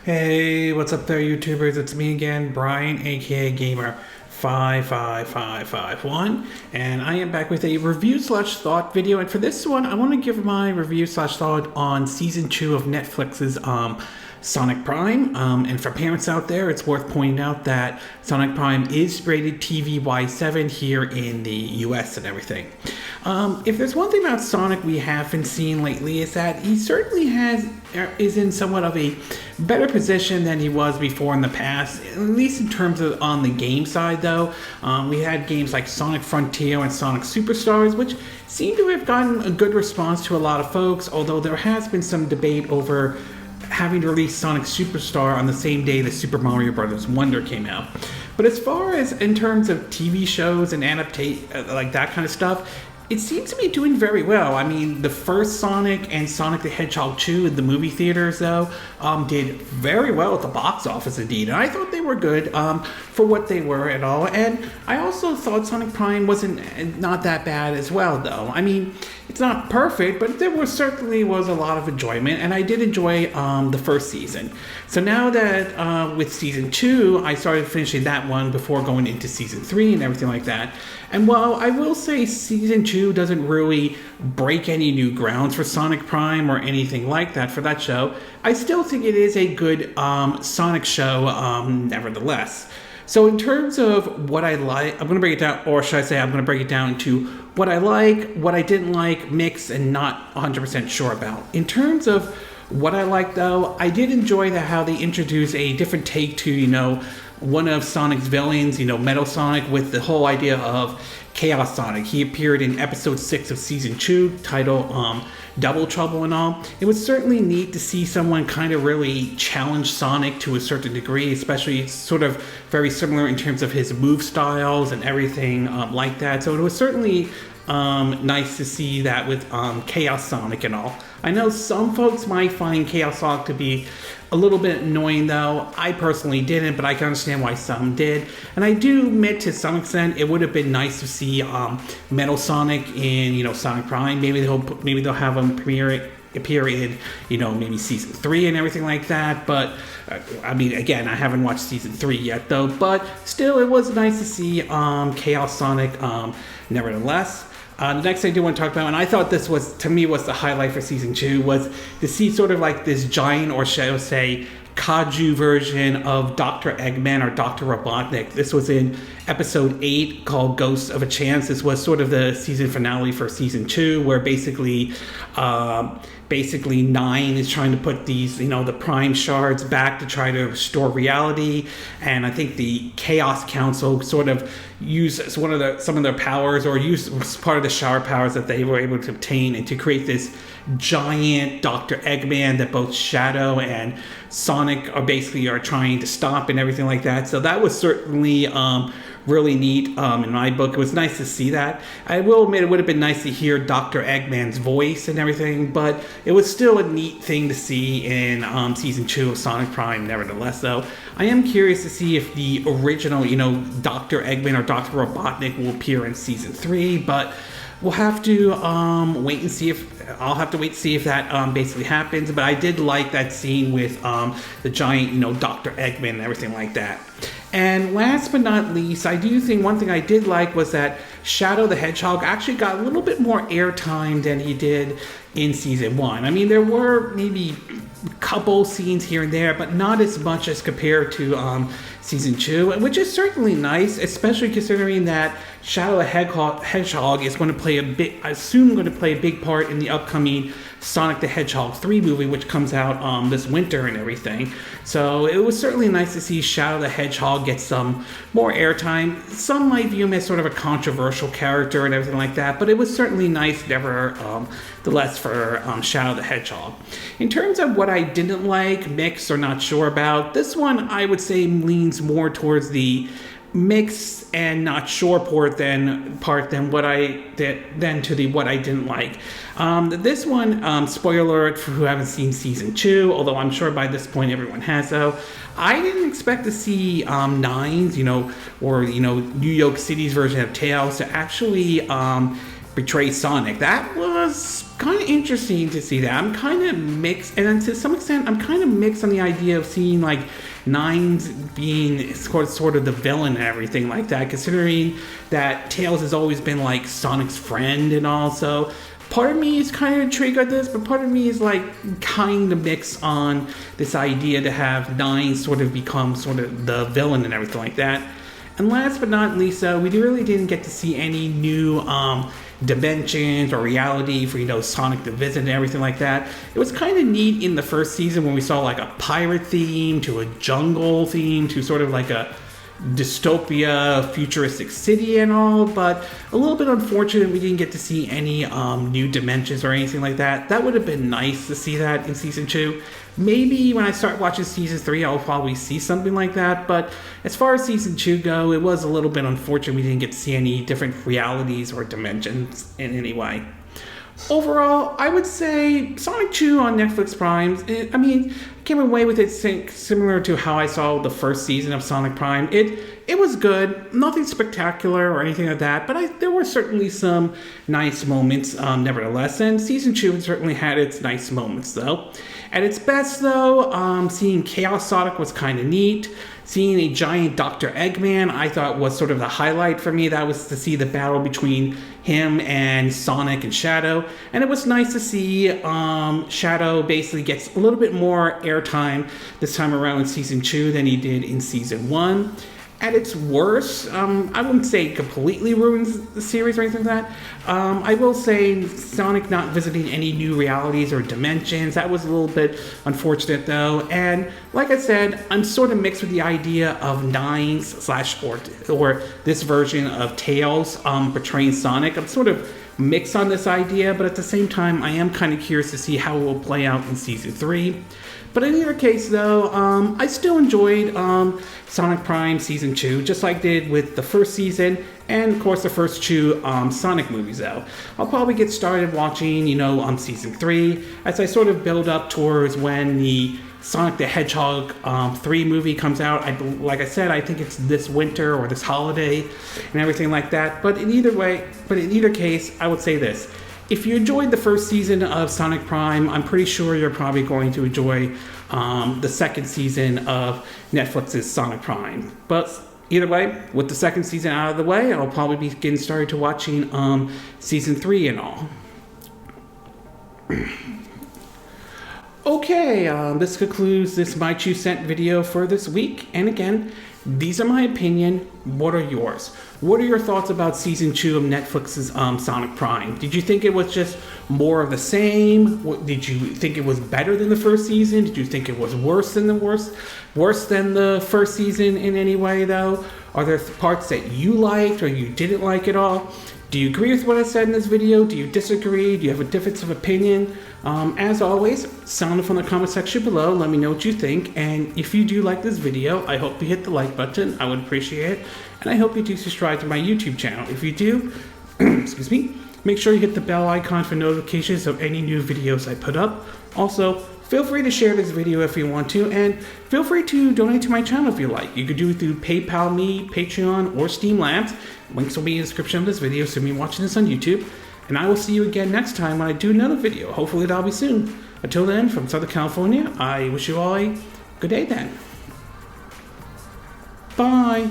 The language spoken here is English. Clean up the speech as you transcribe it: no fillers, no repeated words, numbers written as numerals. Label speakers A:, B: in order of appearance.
A: Hey, what's up there, YouTubers? It's me again, Brian, aka Gamer 55551, and I am back with a review slash thought video. And for this one, I want to give my review slash thought on season 2 of Netflix's Sonic Prime. And for parents out there, it's worth pointing out that Sonic Prime is rated TVY7 here in the US and everything. If there's one thing about Sonic we haven't seen lately, is that he certainly is in somewhat of a better position than he was before in the past, at least in terms of on the game side though. We had games like Sonic Frontier and Sonic Superstars, which seem to have gotten a good response to a lot of folks, although there has been some debate over having to release Sonic Superstar on the same day that Super Mario Bros. Wonder came out. But as far as in terms of TV shows and like that kind of stuff, it seems to be doing very well. I mean, the first Sonic and Sonic the Hedgehog 2 in the movie theaters, though, did very well at the box office indeed. And I thought they were good for what they were at all. And I also thought Sonic Prime not that bad as well, though. I mean, it's not perfect, but there certainly was a lot of enjoyment. And I did enjoy the first season. So now that with season 2, I started finishing that one before going into season 3 and everything like that. And while I will say season 2 doesn't really break any new grounds for Sonic Prime or anything like that for that show, I still think it is a good Sonic show nevertheless. So in terms of what I like, I'm going to break it down, or should I say I'm going to break it down into what I like, what I didn't like, mix, and not 100% sure about. In terms of what I like though, I did enjoy how they introduced a different take to, one of Sonic's villains, Metal Sonic, with the whole idea of Chaos Sonic. He appeared in episode 6 of season 2, titled Double Trouble and all. It was certainly neat to see someone kind of really challenge Sonic to a certain degree, especially sort of very similar in terms of his move styles and everything like that. So it was certainly nice to see that with Chaos Sonic and all. I know some folks might find Chaos Sonic to be a little bit annoying though. I personally didn't, but I can understand why some did. And I do admit to some extent it would have been nice to see Metal Sonic in Sonic Prime. Maybe they'll have him appear in maybe season 3 and everything like that. But I mean, again, I haven't watched season 3 yet though. But still, it was nice to see Chaos Sonic nevertheless. The next thing I do want to talk about, and I thought this was the highlight for season 2, was to see sort of like this giant, or shall I say, kaiju version of Dr. Eggman or Dr. Robotnik. This was in episode 8 called Ghosts of a Chance. This was sort of the season finale for season 2, where basically 9 is trying to put these, the Prime shards back to try to restore reality. And I think the Chaos Council sort of used some of their powers, or used part of the shower powers that they were able to obtain, and to create this giant Dr. Eggman that both Shadow and Sonic are trying to stop and everything like that. So that was certainly really neat in my book. It was nice to see that. I will admit it would have been nice to hear Dr. Eggman's voice and everything, but it was still a neat thing to see in season 2 of Sonic Prime nevertheless. Though I am curious to see if the original Dr. Eggman or Dr. Robotnik will appear in season 3, but we'll have to wait and see if that basically happens. But I did like that scene with the giant, Dr. Eggman and everything like that. And last but not least, I do think one thing I did like was that Shadow the Hedgehog actually got a little bit more airtime than he did in season 1. I mean, there were maybe a couple scenes here and there, but not as much as compared to season 2, which is certainly nice, especially considering that Shadow the Hedgehog is going to play a big part in the upcoming Sonic the Hedgehog 3 movie, which comes out this winter and everything. So it was certainly nice to see Shadow the Hedgehog get some more airtime. Some might view him as sort of a controversial character and everything like that, but it was certainly nice nevertheless for Shadow the Hedgehog. In terms of what I didn't like, mix, or not sure about, this one I would say leans more towards the mix and not sure part than what I didn't like. This one, spoiler alert for who haven't seen season 2, although I'm sure by this point everyone has though. I didn't expect to see Nines, or New York City's version of Tails to actually betray Sonic. That was was kind of interesting to see that. I'm kind of mixed, and to some extent, I'm kind of mixed on the idea of seeing like Nines being sort of the villain and everything like that, considering that Tails has always been like Sonic's friend and all. So part of me is kind of intrigued at this, but part of me is like kind of mixed on this idea to have Nines sort of become sort of the villain and everything like that. And last but not least, we really didn't get to see any new dimensions or reality for, you know, Sonic the Visit and everything like that. It was kind of neat in the first season when we saw like a pirate theme to a jungle theme to sort of like a dystopia futuristic city and all, but a little bit unfortunate we didn't get to see any new dimensions or anything like that. That would have been nice to see that in season 2. Maybe when I start watching season 3 I'll probably see something like that, but as far as season 2 go, it was a little bit unfortunate we didn't get to see any different realities or dimensions in any way. Overall, I would say Sonic 2 on Netflix Prime, I mean, I came away with it similar to how I saw the first season of Sonic Prime. It was good, nothing spectacular or anything like that, but there were certainly some nice moments nevertheless, and season 2 certainly had its nice moments though. At its best though, seeing Chaos Sonic was kind of neat. Seeing a giant Dr. Eggman, I thought was sort of the highlight for me. That was to see the battle between him and Sonic and Shadow. And it was nice to see Shadow basically gets a little bit more airtime this time around in Season 2 than he did in Season 1. At its worst, I wouldn't say it completely ruins the series or anything like that. I will say Sonic not visiting any new realities or dimensions, that was a little bit unfortunate though. And like I said, I'm sort of mixed with the idea of Nines or this version of Tails portraying Sonic. I'm sort of mixed on this idea, but at the same time, I am kind of curious to see how it will play out in Season 3. But in either case, though, I still enjoyed Sonic Prime Season 2, just like I did with the first season, and of course the first 2 Sonic movies, though. I'll probably get started watching, you know, Season 3, as I sort of build up towards when the Sonic the Hedgehog 3 movie comes out. Like I said, I think it's this winter or this holiday and everything like that. But in either case, I would say this. If you enjoyed the first season of Sonic Prime, I'm pretty sure you're probably going to enjoy the second season of Netflix's Sonic Prime. But either way, with the second season out of the way, I'll probably be getting started to watching Season 3 and all. Okay, this concludes this My 2 Cent video for this week. And again, these are my opinion. What are yours? What are your thoughts about Season 2 of Netflix's Sonic Prime? Did you think it was just more of the same? Did you think it was better than the first season? Did you think it was worse than the first season in any way, though? Are there parts that you liked or you didn't like at all? Do you agree with what I said in this video? Do you disagree? Do you have a difference of opinion? As always, sound off in the comment section below. Let me know what you think. And if you do like this video, I hope you hit the like button. I would appreciate it. And I hope you do subscribe to my YouTube channel. If you do, excuse me, make sure you hit the bell icon for notifications of any new videos I put up. Also, feel free to share this video if you want to, and feel free to donate to my channel if you like. You could do it through PayPal Me, Patreon, or Streamlabs. Links will be in the description of this video, so me watching this on YouTube. And I will see you again next time when I do another video. Hopefully that'll be soon. Until then, from Southern California, I wish you all a good day then. Bye.